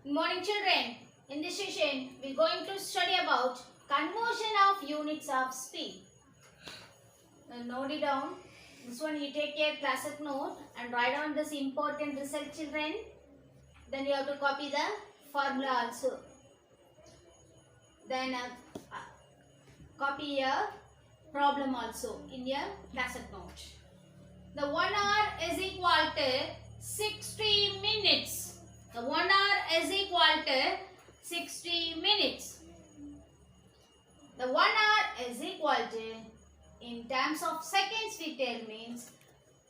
Good morning, children. In this session, we are going to study about conversion of units of speed. Note it down. This one you take your classic note and write down this important result, children. Then you have to copy the formula also. Then copy a problem also in your classic note. The 1 hour is equal to 60 minutes. The 1 hour is equal to 60 minutes. The 1 hour is equal to, in terms of seconds we tell, means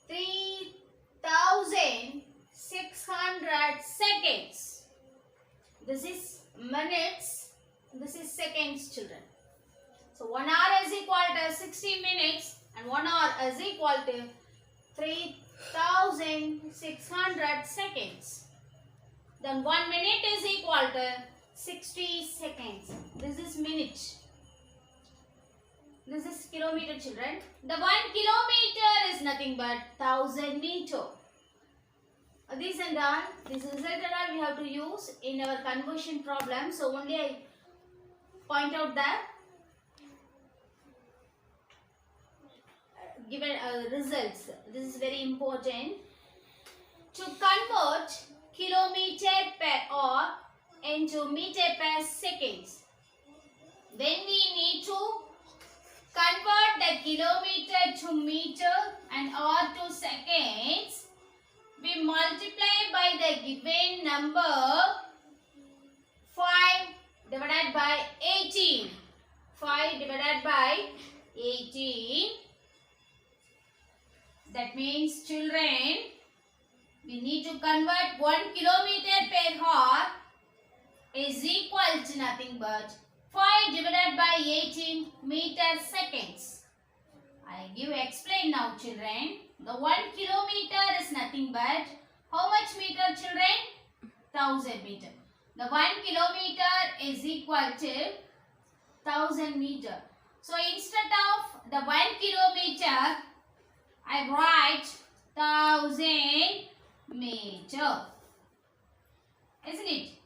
3600 seconds. This is minutes, this is seconds, children. So 1 hour is equal to 60 minutes and 1 hour is equal to 3600 seconds. Then 1 minute is equal to 60 seconds. This is minute. This is kilometer, children. The 1 kilometer is nothing but 1000 meter. This and all, this result and all we have to use in our conversion problem. So only I point out that given results. This is very important. To convert kilometer per hour into meter per seconds, when we need to convert the kilometer to meter and hour to seconds, we multiply by the given number 5 divided by 18. 5 divided by 18. That means, children, we need to convert 1 kilometer per hour is equal to nothing but 5 divided by 18 meter seconds. I give explain now, children. The 1 kilometer is nothing but how much meter, children? 1000 meter. The 1 kilometer is equal to 1000 meter. So instead of the 1 kilometer, I write 1000 meter. Isn't it?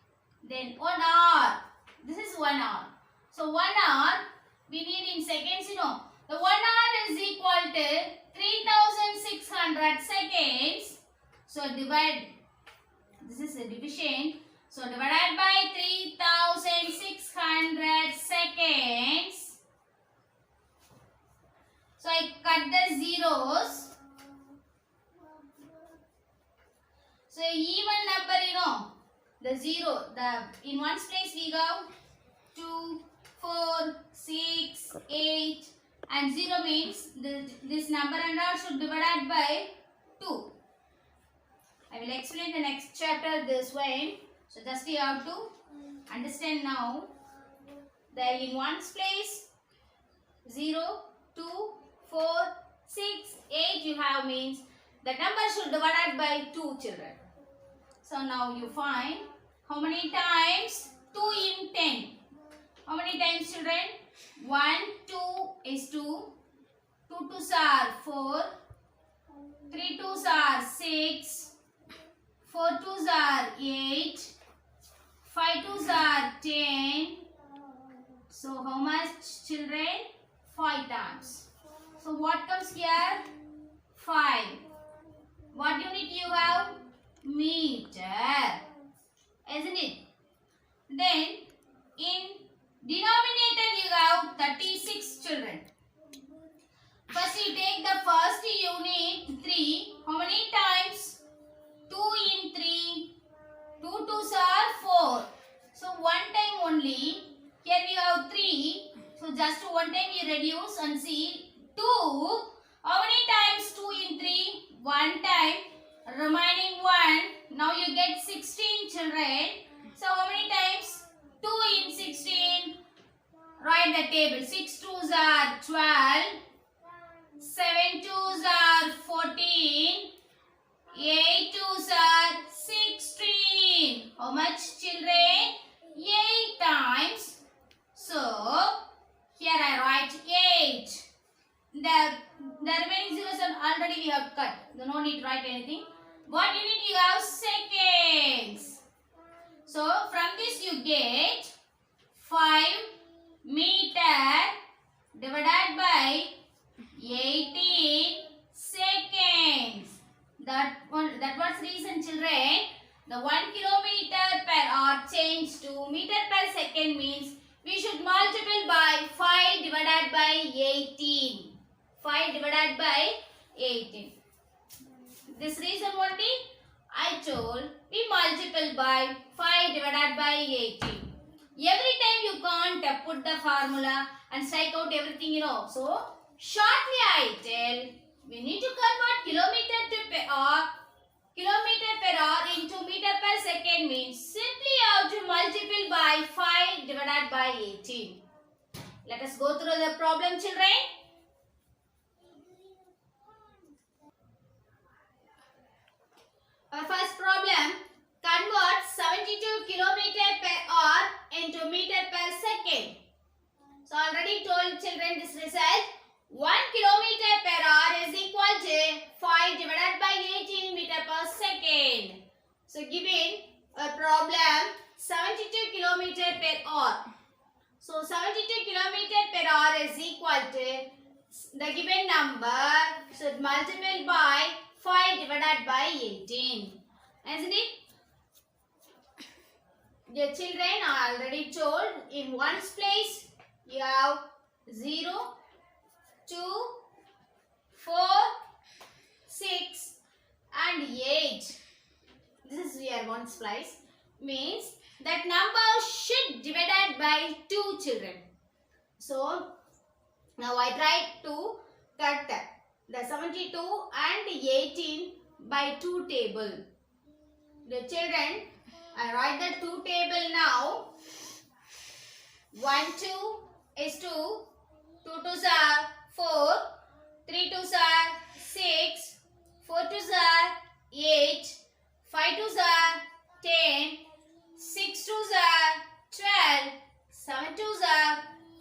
Then 1 hour. This is 1 hour. So 1 hour we need in seconds, The 1 hour is equal to 3600 seconds. So divide. This is a division. So divided by 3600 seconds. So I cut the zeros. So even number, the zero, in ones place we go 2, 4, 6, 8 and 0 means this number and all should divide by 2. I will explain the next chapter this way. So just you have to understand now that in ones place 0, 2, 4, 6, 8 you have means the number should divide by 2, children. So now you find how many times 2 in 10. How many times, children? 1, 2 is 2. 2 2s are 4. 3 2s are 6. 4 2s are 8. 5 2s are 10. So how much, children? 5 times. So what comes here? 5. What unit you have? Meter. Isn't it? Then in denominator you have 36, children. First you take the first unit 3. How many times? 2 in 3. 2 2s are 4. So one time only. Here we have 3. So just one time you reduce and see 2. How many times 2 in 3? One time. Remaining 1. Now you get 16, children. So how many times? 2 in 16. Write the table. 6 2s are 12. 7 2s are 14. 8 2s are 16. How much, children? 8 times. So here I write 8. The remaining zeros are already we have cut. No need to write anything. What unit you have? Seconds. So from this you get 5 meter divided by 18 seconds. That was reason, children. The 1 kilometer per hour change to meter per second means we should multiply by 5 divided by 18. 5 divided by 18. This reason only I told we multiply by 5 divided by 18. Every time you can't put the formula and strike out everything, you know. So shortly I tell we need to convert kilometer per hour into meter per second means simply you have to multiply by 5 divided by 18. Let us go through the problem, children. Our first problem, convert 72 kilometer per hour into meter per second. So already told children this result. 1 kilometer per hour is equal to 5 divided by 18 meter per second. So given a problem 72 kilometer per hour. So 72 kilometer per hour is equal to the given number should multiply by 5 divided by 18. Isn't it? The children are already told in ones place you have 0, 2, 4, 6 and 8. This is your ones place. Means that number should divided by 2, children. So now I try to cut the 72 and 18 by 2 table. The children, I write the 2 table now. 1, 2 is 2. 2 2s are 4. 3 2s are 6. 4 2s are 8. 5 2s are 10. 6 2s are 12. 7 2s are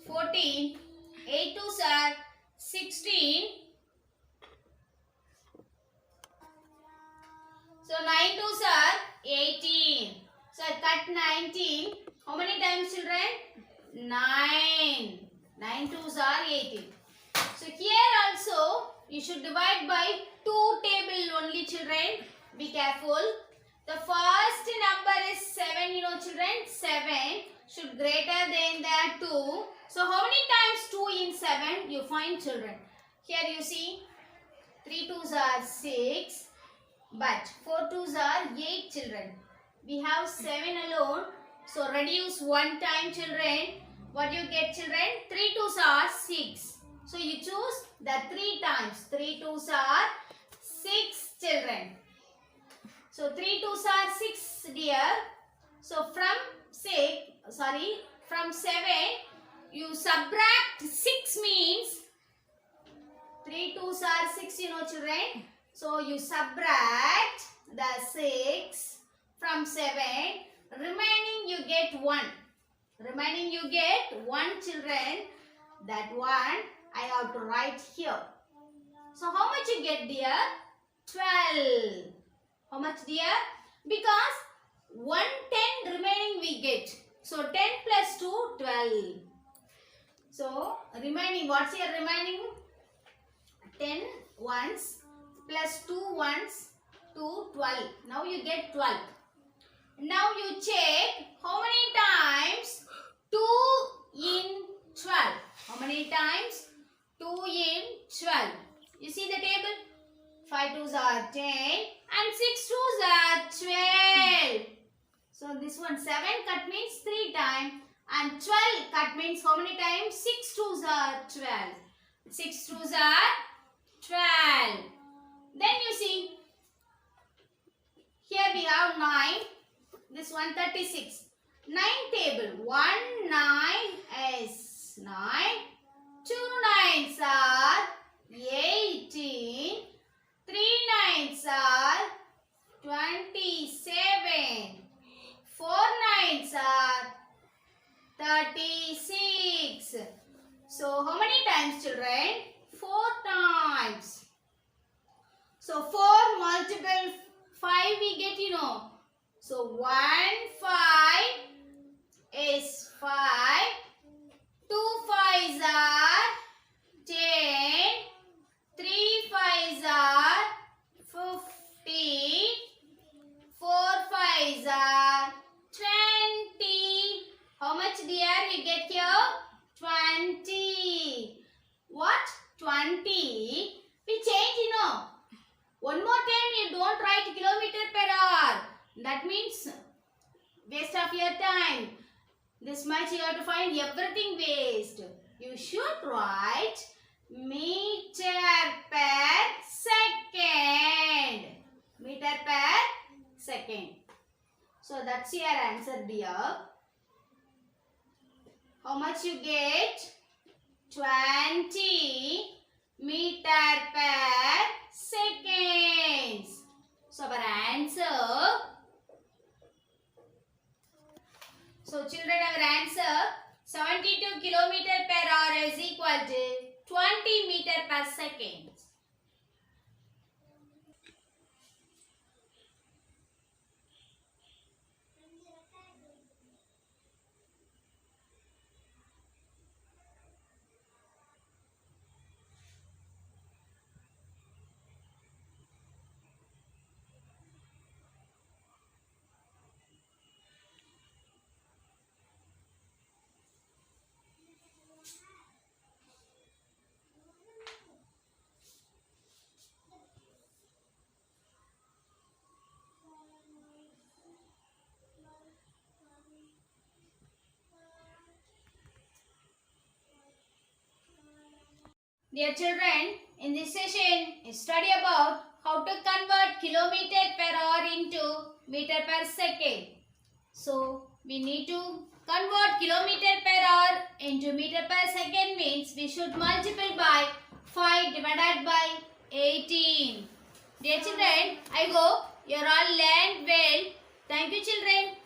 14. 8 2s are 16. So 9 2s are 18. So I cut 19. How many times, children? 9. 9 2s are 18. So here also you should divide by 2 table only, children. Be careful. The first number is 7, you know, children. 7 should greater than the 2. So how many times 2 in 7 you find, children? Here you see 3 2s are 6. But 4 2s are 8, children. We have 7 alone. So reduce 1 time, children. What you get, children? 3 2s are 6. So you choose the 3 times. 3 2s are 6, children. So 3 2s are 6, dear. So from 7 you subtract 6 means 3 2s are 6, you know, children. So you subtract the 6 from 7. Remaining you get 1. Remaining you get 1, children. That 1 I have to write here. So how much you get, dear? 12. How much, dear? Because 1 10 remaining we get. So 10 plus 2, 12. So remaining, what's your remaining? 10 ones plus 2 ones to 12. Now you get 12. Now you check how many times 2 in 12. How many times 2 in 12? You see the table? 5 2s are 10 and 6 2s are 12. So this one 7 cut means 3 times and 12 cut means how many times? 6 2s are 12. 6 2s are 12. Then you see, here we have 9. This one 36. 9 table. 1 9 is 9. 2 9s are 18. 3 9s are 27. 4 9s are 36. So how many times, children? 4 times. So 4 multiple 5 we get, you know. So 1 5 20. How much dear we get here? 20. What? 20. We change, One more time you don't write kilometer per hour. That means waste of your time. This much you have to find everything waste. You should write meter per second. Meter per second. So that's your answer, dear. How much you get? 20 meter per seconds. So our answer. So children, our answer 72 kilometer per hour is equal to 20 meter per second. Dear children, in this session, we study about how to convert kilometer per hour into meter per second. So, we need to convert kilometer per hour into meter per second means we should multiply by 5 divided by 18. Dear children, I hope you all learned well. Thank you children.